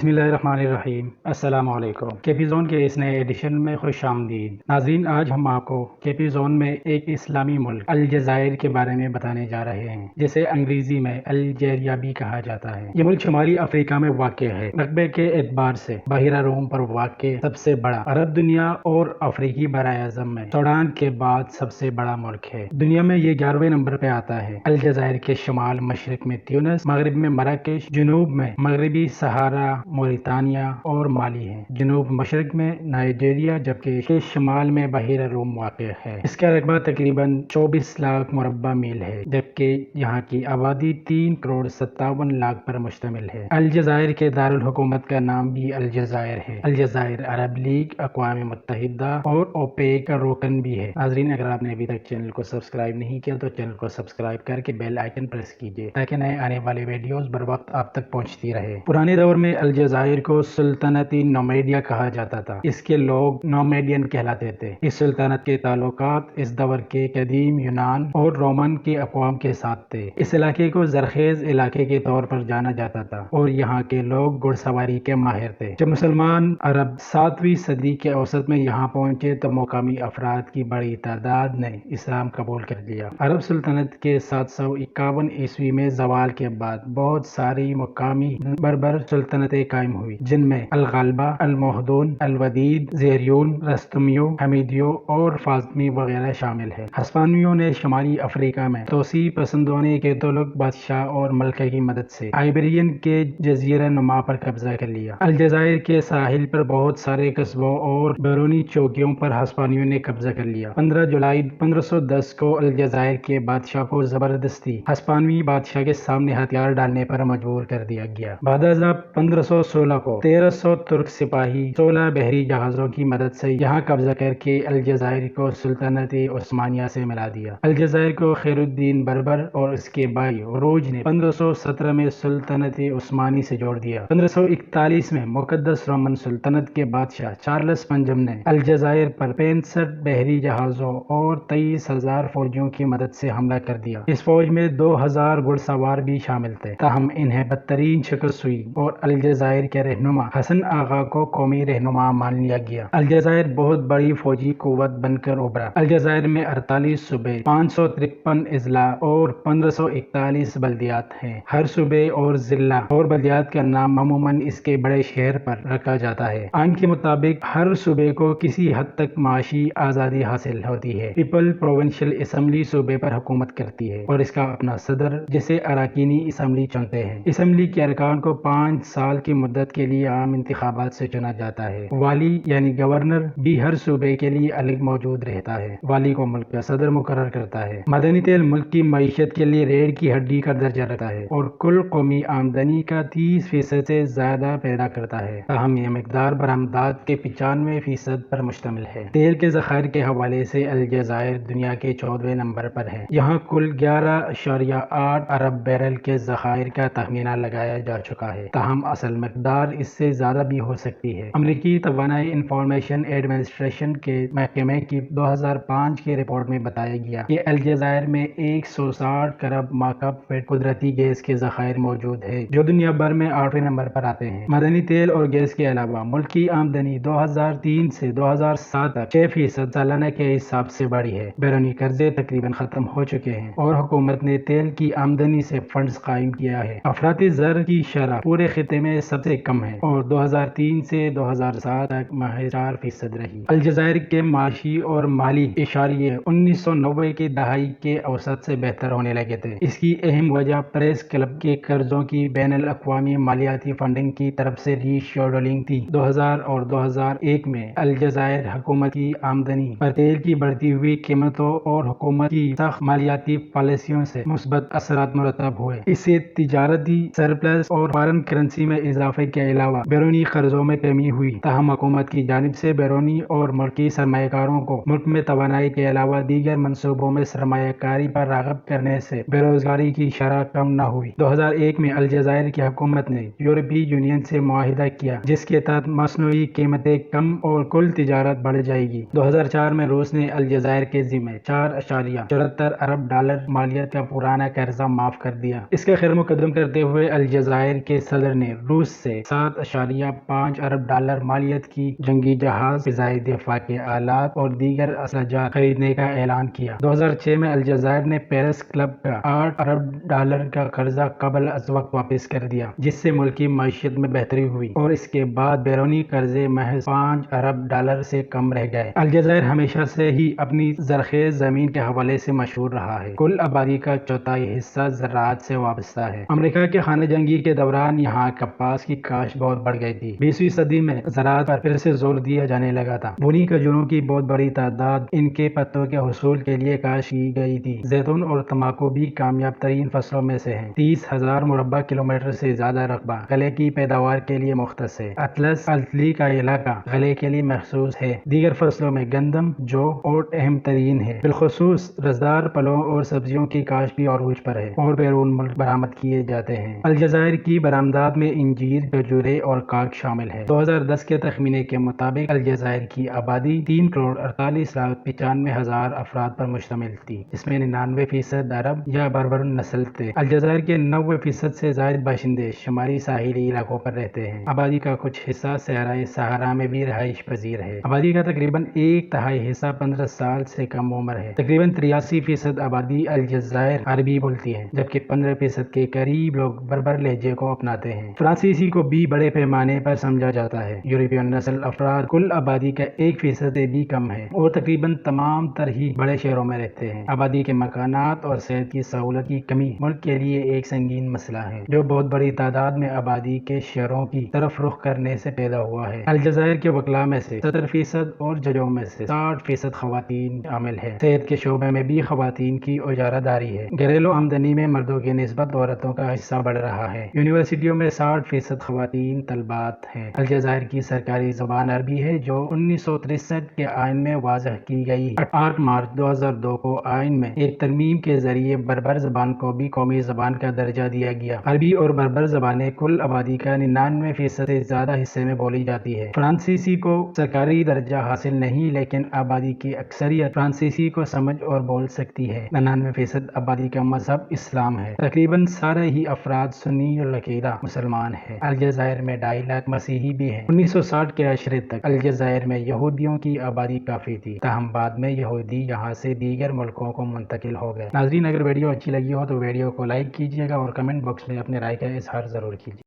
بسم اللہ الرحمن الرحیم۔ السلام علیکم۔ کے پی زون کے اس نئے ایڈیشن میں خوش آمدید ناظرین۔ آج ہم آپ کو کے پی زون میں ایک اسلامی ملک الجزائر کے بارے میں بتانے جا رہے ہیں، جسے انگریزی میں الجیریا بھی کہا جاتا ہے۔ یہ ملک شمالی افریقہ میں واقع ہے۔ رقبے کے اعتبار سے بحیرہ روم پر واقع سب سے بڑا عرب دنیا اور افریقی براعظم میں سوڈان کے بعد سب سے بڑا ملک ہے۔ دنیا میں یہ 11ویں نمبر پہ آتا ہے۔ الجزائر کے شمال مشرق میں تیونس، مغرب میں مراکش، جنوب میں مغربی صحارا، موریتانیہ اور مالی ہے، جنوب مشرق میں نائجیریا، جبکہ اس کے شمال میں بحیرہ روم واقع ہے۔ اس کا رقبہ تقریباً 24 لاکھ مربع میل ہے، جبکہ یہاں کی آبادی 3 کروڑ 57 لاکھ پر مشتمل ہے۔ الجزائر کے دارالحکومت کا نام بھی الجزائر ہے۔ الجزائر عرب لیگ، اقوام متحدہ اور اوپیک کا رکن بھی ہے۔ ناظرین، اگر آپ نے ابھی تک چینل کو سبسکرائب نہیں کیا تو چینل کو سبسکرائب کر کے بیل آئیکن پریس کیجیے تاکہ نئے آنے والے ویڈیوز بر وقت آپ تک پہنچتی رہے۔ پرانے دور میں الجزائر کو سلطنتی نومیڈیا کہا جاتا تھا۔ اس کے لوگ نومیڈین کہلاتے تھے۔ اس سلطنت کے تعلقات اس دور کے قدیم یونان اور رومن کے اقوام کے ساتھ تھے۔ اس علاقے کو زرخیز علاقے کے طور پر جانا جاتا تھا اور یہاں کے لوگ گھڑ سواری کے ماہر تھے۔ جب مسلمان عرب 7ویں صدی کے اوسط میں یہاں پہنچے تو مقامی افراد کی بڑی تعداد نے اسلام قبول کر لیا۔ عرب سلطنت کے 751 عیسوی میں زوال کے بعد بہت ساری مقامی بربر سلطنتیں قائم ہوئی، جن میں الغالبہ، الموحدون، الودید، زیریون، رستمیوں، حمیدیوں اور فاطمی وغیرہ شامل ہیں۔ ہسپانویوں نے شمالی افریقہ میں توسیع پسندوں نے کیتھولک بادشاہ اور ملکہ کی مدد سے آئیبیرین کے جزیرہ نما پر قبضہ کر لیا۔ الجزائر کے ساحل پر بہت سارے قصبوں اور بیرونی چوکیوں پر ہسپانویوں نے قبضہ کر لیا۔ 15 جولائی 1510 کو الجزائر کے بادشاہ کو زبردستی ہسپانوی بادشاہ کے سامنے ہتھیار ڈالنے پر مجبور کر دیا گیا۔ بعد ازاں 1516 کو 1300 ترک سپاہی 16 بحری جہازوں کی مدد سے یہاں قبضہ کر کے الجزائر کو سلطنت عثمانیہ سے ملا دیا۔ الجزائر کو خیر الدین بربر اور اس کے بھائی عروج نے 1517 میں سلطنت عثمانی سے جوڑ دیا۔ 1541 میں مقدس رومن سلطنت کے بادشاہ چارلس پنجم نے الجزائر پر 65 بحری جہازوں اور 23,000 فوجیوں کی مدد سے حملہ کر دیا۔ اس فوج میں 2000 گھڑ سوار بھی شامل تھے، تاہم انہیں بدترین شکست ہوئی اور الجزائر کے رہنما حسن آغا کو قومی رہنما مان لیا گیا۔ الجزائر بہت بڑی فوجی قوت بن کر ابھرا۔ الجزائر میں 48 صوبے، 553 اضلاع اور 1541 بلدیات ہیں۔ ہر صوبے اور ضلع اور بلدیات کا نام عموماً اس کے بڑے شہر پر رکھا جاتا ہے۔ آئین کے مطابق ہر صوبے کو کسی حد تک معاشی آزادی حاصل ہوتی ہے۔ پیپل پروونشل اسمبلی صوبے پر حکومت کرتی ہے اور اس کا اپنا صدر، جسے اراکینی اسمبلی چنتے ہیں۔ اسمبلی کے ارکان کو 5 سال کی مدت کے لیے عام انتخابات سے چنا جاتا ہے۔ والی یعنی گورنر بھی ہر صوبے کے لیے الگ موجود رہتا ہے۔ والی کو ملک کا صدر مقرر کرتا ہے۔ مدنی تیل ملک کی معیشت کے لیے ریڑھ کی ہڈی کا درجہ رکھتا ہے اور کل قومی آمدنی کا 30% سے زیادہ پیدا کرتا ہے، تاہم یہ مقدار برآمدات کے 95% پر مشتمل ہے۔ تیل کے ذخائر کے حوالے سے الجزائر دنیا کے 14ویں نمبر پر ہے۔ یہاں کل 11.8 ارب بیرل کے ذخائر کا تخمینہ لگایا جا چکا ہے، تاہم اصل مقدار اس سے زیادہ بھی ہو سکتی ہے۔ امریکی توانائی انفارمیشن ایڈمنسٹریشن کے محکمے کی 2005 کی رپورٹ میں بتایا گیا کہ الجزائر میں 160 کرب ماکعب فٹ قدرتی گیس کے ذخائر موجود ہے، جو دنیا بھر میں 8ویں نمبر پر آتے ہیں۔ مدنی تیل اور گیس کے علاوہ ملک کی آمدنی 2003 سے 2007 تک 6% سالانہ کے حساب سے بڑھی ہے۔ بیرونی قرضے تقریباً ختم ہو چکے ہیں اور حکومت نے تیل کی آمدنی سے فنڈز قائم کیا ہے۔ افراطی زر کی شرح پورے خطے میں سب سے کم ہے اور 2003 سے 2007 تک محض 4% رہی۔ الجزائر کے معاشی اور مالی اشاریے 1990 کی دہائی کے اوسط سے بہتر ہونے لگے تھے۔ اس کی اہم وجہ پریس کلب کے قرضوں کی بین الاقوامی مالیاتی فنڈنگ کی طرف سے ری شیڈولنگ تھی۔ 2000 اور 2001 میں الجزائر حکومت کی آمدنی پر تیل کی بڑھتی ہوئی قیمتوں اور حکومت کی سخت مالیاتی پالیسیوں سے مثبت اثرات مرتب ہوئے۔ اس سے تجارتی سرپلس اور فارن کرنسی میں اضافے کے علاوہ بیرونی قرضوں میں کمی ہوئی، تاہم حکومت کی جانب سے بیرونی اور ملکی سرمایہ کاروں کو ملک میں توانائی کے علاوہ دیگر منصوبوں میں سرمایہ کاری پر راغب کرنے سے بے روزگاری کی شرح کم نہ ہوئی۔ 2001 میں الجزائر کی حکومت نے یورپی یونین سے معاہدہ کیا، جس کے تحت مصنوعی قیمتیں کم اور کل تجارت بڑھ جائے گی۔ 2004 میں روس نے الجزائر کے ذمہ 4.74 ارب ڈالر مالیت کا پرانا قرضہ معاف کر دیا۔ اس کا خیر مقدم کرتے ہوئے الجزائر کے صدر نے روس سے 7.5 ارب ڈالر مالیت کی جنگی جہاز، فضائی دفاع کے آلات اور دیگر اسلحہ خریدنے کا اعلان کیا۔ 2006 میں الجزائر نے پیرس کلب کا 8 ارب ڈالر کا قرضہ قبل از وقت واپس کر دیا، جس سے ملک کی معیشت میں بہتری ہوئی اور اس کے بعد بیرونی قرضے محض 5 ارب ڈالر سے کم رہ گئے۔ الجزائر ہمیشہ سے ہی اپنی زرخیز زمین کے حوالے سے مشہور رہا ہے۔ کل آبادی کا چوتھائی حصہ زراعت سے وابستہ ہے۔ امریکہ کے خانہ جنگی کے دوران یہاں کپاس کی کاشت بہت بڑھ گئی تھی۔ 20ویں صدی میں زراعت پر پھر سے زور دیا جانے لگا تھا۔ بونی کھجوروں کی بہت بڑی تعداد ان کے پتوں کے حصول کے لیے کاشت کی گئی تھی۔ زیتون اور تمباکو بھی کامیاب ترین فصلوں میں سے ہیں۔ 30,000 مربع کلومیٹر سے زیادہ رقبہ غلے کی پیداوار کے لیے مختص ہے۔ اطلس التلی کا علاقہ غلے کے لیے مخصوص ہے۔ دیگر فصلوں میں گندم، جو اوٹ اہم ترین ہے۔ بالخصوص رسدار پھلوں اور سبزیوں کی کاشت بھی عروج پر ہے اور بیرون ملک برآمد کیے جاتے ہیں۔ الجزائر کی برآمدات میں انجیر، کھجورے اور کاک شامل ہے۔ 2010 کے تخمینے کے مطابق الجزائر کی آبادی 3,48,95,000 افراد پر مشتمل تھی، جس میں 99% عرب یا بربر نسل تھے۔ الجزائر کے 90% سے زائد باشندے شمالی ساحلی علاقوں پر رہتے ہیں۔ آبادی کا کچھ حصہ صحرائے صحرا میں بھی رہائش پذیر ہے۔ آبادی کا تقریباً 1/3 حصہ 15 سال سے کم عمر ہے۔ تقریباً 83% آبادی الجزائر عربی بولتی ہے، جبکہ 15% کے قریب لوگ بربر لہجے کو اپناتے ہیں۔ فرانسیسی کو بھی بڑے پیمانے پر سمجھا جاتا ہے۔ یورپین نسل افراد کل آبادی کا 1% سے بھی کم ہے اور تقریباً تمام تر ہی بڑے شہروں میں رہتے ہیں۔ آبادی کے مکانات اور صحت کی سہولت کی کمی ملک کے لیے ایک سنگین مسئلہ ہے، جو بہت بڑی تعداد میں آبادی کے شہروں کی طرف رخ کرنے سے پیدا ہوا ہے۔ الجزائر کے وکلاء میں سے 70% اور ججوں میں سے 60% خواتین شامل ہیں۔ صحت کے شعبے میں بھی خواتین کی اجارہ داری ہے۔ گھریلو آمدنی میں مردوں کی نسبت عورتوں کا حصہ بڑھ رہا ہے۔ یونیورسٹیوں میں 60% خواتین طالبات ہیں۔ الجزائر کی سرکاری زبان عربی ہے، جو 1963 کے آئین میں واضح کی گئی ہے۔ 8 مارچ 2002 کو آئین میں ایک ترمیم کے ذریعے بربر زبان کو بھی قومی زبان کا درجہ دیا گیا۔ عربی اور بربر زبانیں کل آبادی کا 99% سے زیادہ حصے میں بولی جاتی ہے۔ فرانسیسی کو سرکاری درجہ حاصل نہیں، لیکن آبادی کی اکثریت فرانسیسی کو سمجھ اور بول سکتی ہے۔ 99% آبادی کا مذہب اسلام ہے۔ تقریباً سارے ہی افراد سنی العقیدہ مسلمان ہیں۔ الجزائر میں 2.5 لاکھ مسیحی بھی ہیں۔ 1960 کے عشرے تک الجزائر میں یہودیوں کی آبادی کافی تھی، تاہم بعد میں یہودی یہاں سے دیگر ملکوں کو منتقل ہو گئے۔ ناظرین، اگر ویڈیو اچھی لگی ہو تو ویڈیو کو لائک کیجیے گا اور کمنٹ باکس میں اپنے رائے کا اظہار ضرور کیجیے۔